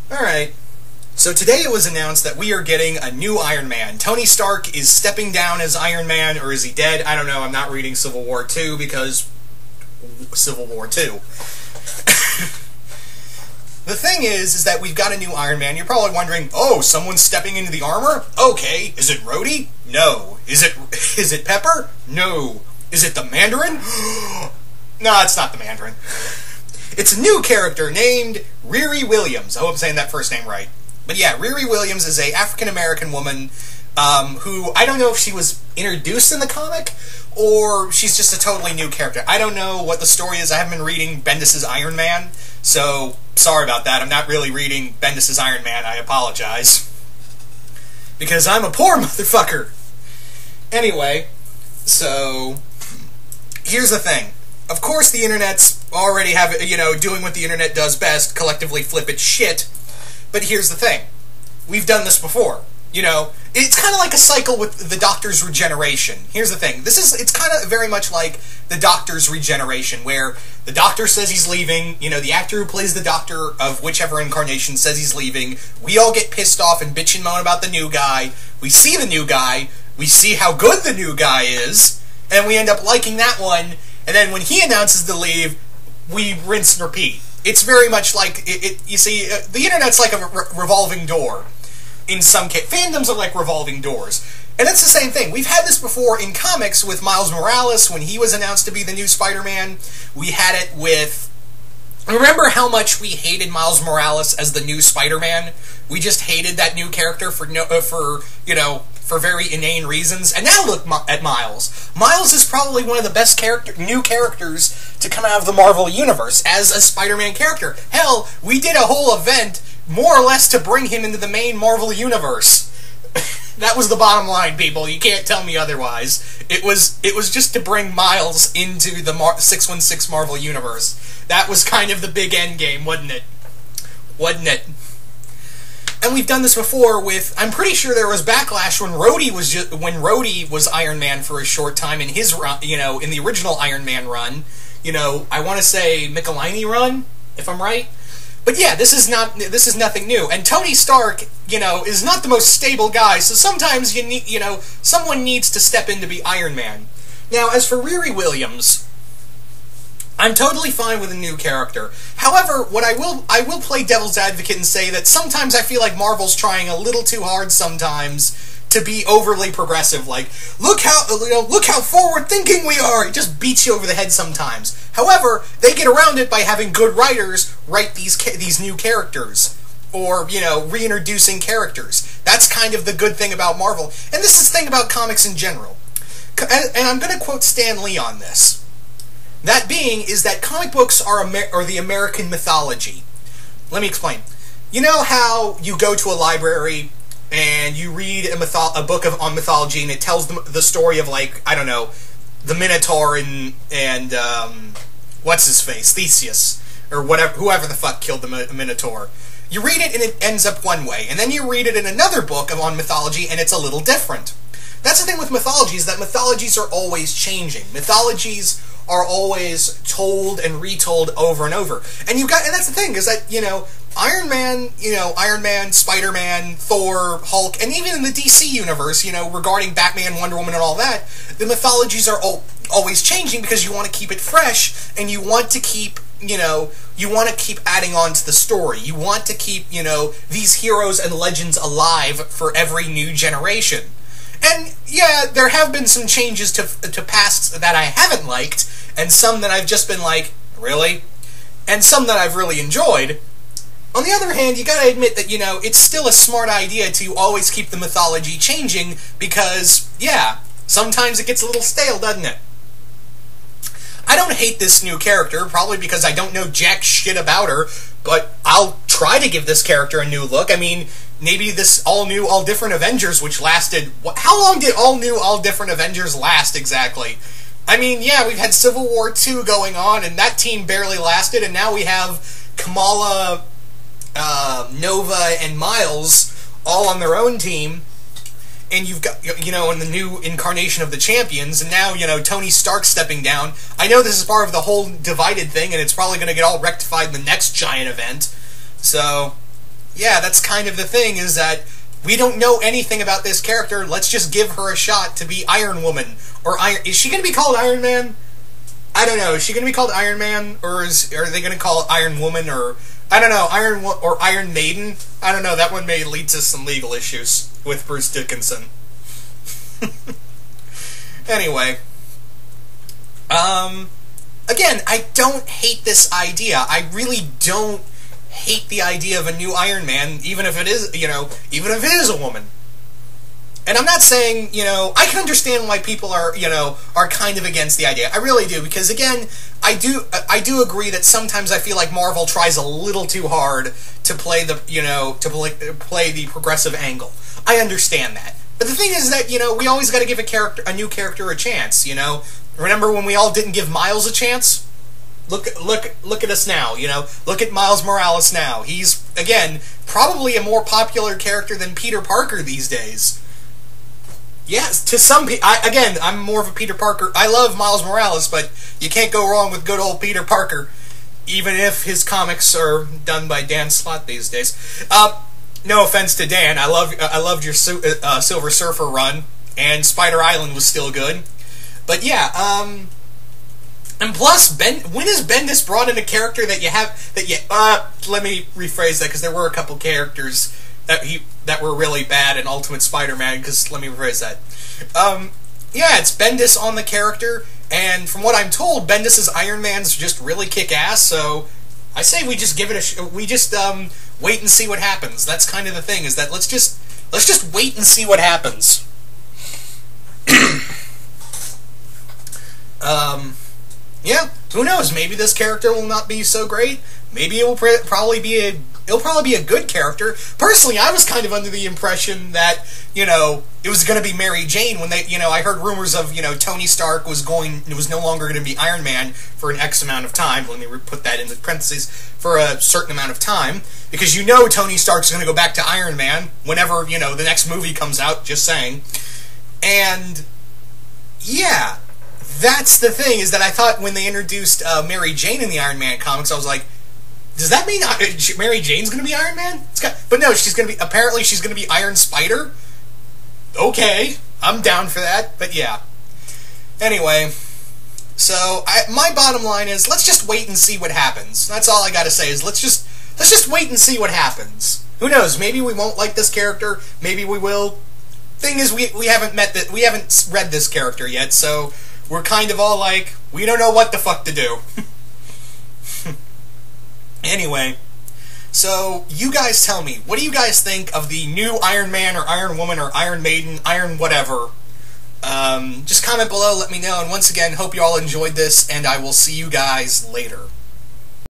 Alright, so today it was announced that we are getting a new Iron Man. Tony Stark is stepping down as Iron Man, or is he dead? I don't know, I'm not reading Civil War 2 because... Civil War 2. The thing is that we've got a new Iron Man. You're probably wondering, oh, someone's stepping into the armor? Okay, is it Rhodey? No. Is it Pepper? No. Is it the Mandarin? No, it's not the Mandarin. It's a new character named Riri Williams. I hope I'm saying that first name right. But yeah, Riri Williams is a African-American woman who, I don't know if she was introduced in the comic, or she's just a totally new character. I don't know what the story is. I haven't been reading Bendis' Iron Man, so sorry about that. I'm not really reading Bendis' Iron Man. I apologize. Because I'm a poor motherfucker. Anyway, so here's the thing. Of course the internet's already doing what the internet does best, collectively flip its shit. But here's the thing. We've done this before. It's kind of like a cycle with the Doctor's regeneration. Here's the thing. It's kind of very much like the Doctor's regeneration, where the Doctor says he's leaving, the actor who plays the Doctor of whichever incarnation says he's leaving. We all get pissed off and bitch and moan about the new guy. We see the new guy. We see how good the new guy is. And we end up liking that one. And then when he announces to leave, we rinse and repeat. It's very much like, you see, the internet's like a revolving door. In some cases, fandoms are like revolving doors. And it's the same thing. We've had this before in comics with Miles Morales when he was announced to be the new Spider-Man. We had it with... Remember how much we hated Miles Morales as the new Spider-Man? We just hated that new character for very inane reasons. And now look at Miles. Miles is probably one of the best new characters to come out of the Marvel Universe as a Spider-Man character. Hell, we did a whole event more or less to bring him into the main Marvel Universe. That was the bottom line, people. You can't tell me otherwise. It was just to bring Miles into the 616 Marvel Universe. That was kind of the big end game, wasn't it? Wasn't it? And we've done this before with... I'm pretty sure there was backlash when Rhodey was Iron Man for a short time in his run, in the original Iron Man run. I want to say Michelini run, if I'm right. But yeah, this is nothing new. And Tony Stark, is not the most stable guy, so sometimes someone needs to step in to be Iron Man. Now, as for Riri Williams, I'm totally fine with a new character. However, I will play devil's advocate and say that sometimes I feel like Marvel's trying a little too hard sometimes to be overly progressive. Like, look how forward-thinking we are. It just beats you over the head sometimes. However, they get around it by having good writers write these new characters, or reintroducing characters. That's kind of the good thing about Marvel, and this is the thing about comics in general. And I'm going to quote Stan Lee on this. That being is that comic books are the American mythology. Let me explain. You know how you go to a library and you read a book on mythology, and it tells the story of, like, I don't know, the Minotaur and what's his face, Theseus, or whoever the fuck killed the Minotaur. You read it and it ends up one way, and then you read it in another book on mythology and it's a little different. That's the thing with mythologies, that mythologies are always changing. Mythologies are always told and retold over and over. And that's the thing, is that, Iron Man, Spider-Man, Thor, Hulk, and even in the DC universe, regarding Batman, Wonder Woman, and all that, the mythologies are always changing because you want to keep it fresh, and you want to keep, adding on to the story. You want to keep, these heroes and legends alive for every new generation. And, yeah, there have been some changes to pasts that I haven't liked, and some that I've just been like, really? And some that I've really enjoyed. On the other hand, you gotta admit that, it's still a smart idea to always keep the mythology changing, because, yeah, sometimes it gets a little stale, doesn't it? I don't hate this new character, probably because I don't know jack shit about her, but I'll try to give this character a new look. I mean, maybe this all-new, all-different Avengers, which lasted... How long did all-new, all-different Avengers last, exactly? I mean, yeah, we've had Civil War 2 going on, and that team barely lasted, and now we have Kamala, Nova, and Miles all on their own team, and you've got, in the new incarnation of the Champions, and now, Tony Stark stepping down. I know this is part of the whole divided thing, and it's probably going to get all rectified in the next giant event. So, yeah, that's kind of the thing, is that we don't know anything about this character. Let's just give her a shot to be Iron Woman. Or is she going to be called Iron Man? I don't know. Is she going to be called Iron Man? Or are they going to call it Iron Woman? Or, I don't know, Iron Maiden? I don't know. That one may lead to some legal issues with Bruce Dickinson. Anyway. Again, I don't hate this idea. I really don't hate the idea of a new Iron Man, even if it is, even if it is a woman. And I'm not saying, I can understand why people are, are kind of against the idea. I really do, because again, I do agree that sometimes I feel like Marvel tries a little too hard to play the, play the progressive angle. I understand that. But the thing is that, we always got to give a new character a chance, Remember when we all didn't give Miles a chance? Look at us now, Look at Miles Morales now. He's, again, probably a more popular character than Peter Parker these days. Yes, to some people, again, I'm more of a Peter Parker. I love Miles Morales, but you can't go wrong with good old Peter Parker, even if his comics are done by Dan Slott these days. No offense to Dan, I loved your Silver Surfer run, and Spider Island was still good. But yeah, and plus, when has Bendis brought in a character that let me rephrase that, because there were a couple characters that were really bad in Ultimate Spider-Man, because, let me rephrase that. Yeah, it's Bendis on the character, and from what I'm told, Bendis' Iron Man's just really kick-ass, so I say we just give it wait and see what happens. That's kind of the thing, is that let's just wait and see what happens. Yeah, who knows? Maybe this character will not be so great. Maybe it will probably be a good character. Personally, I was kind of under the impression that, it was going to be Mary Jane when they, I heard rumors of, Tony Stark was no longer going to be Iron Man for an X amount of time. Let me put that in the parentheses, for a certain amount of time, because Tony Stark's going to go back to Iron Man whenever, the next movie comes out, just saying. And yeah, that's the thing, is that I thought when they introduced Mary Jane in the Iron Man comics, I was like, does that mean Mary Jane's going to be Iron Man? But no, apparently she's going to be Iron Spider. Okay, I'm down for that, but yeah. Anyway, so my bottom line is, let's just wait and see what happens. That's all I got to say, is let's just wait and see what happens. Who knows, maybe we won't like this character, maybe we will. Thing is, we haven't read this character yet, so we're kind of all like, we don't know what the fuck to do. Anyway, so you guys tell me, what do you guys think of the new Iron Man or Iron Woman or Iron Maiden, Iron whatever? Just comment below, let me know, and once again, hope you all enjoyed this, and I will see you guys later.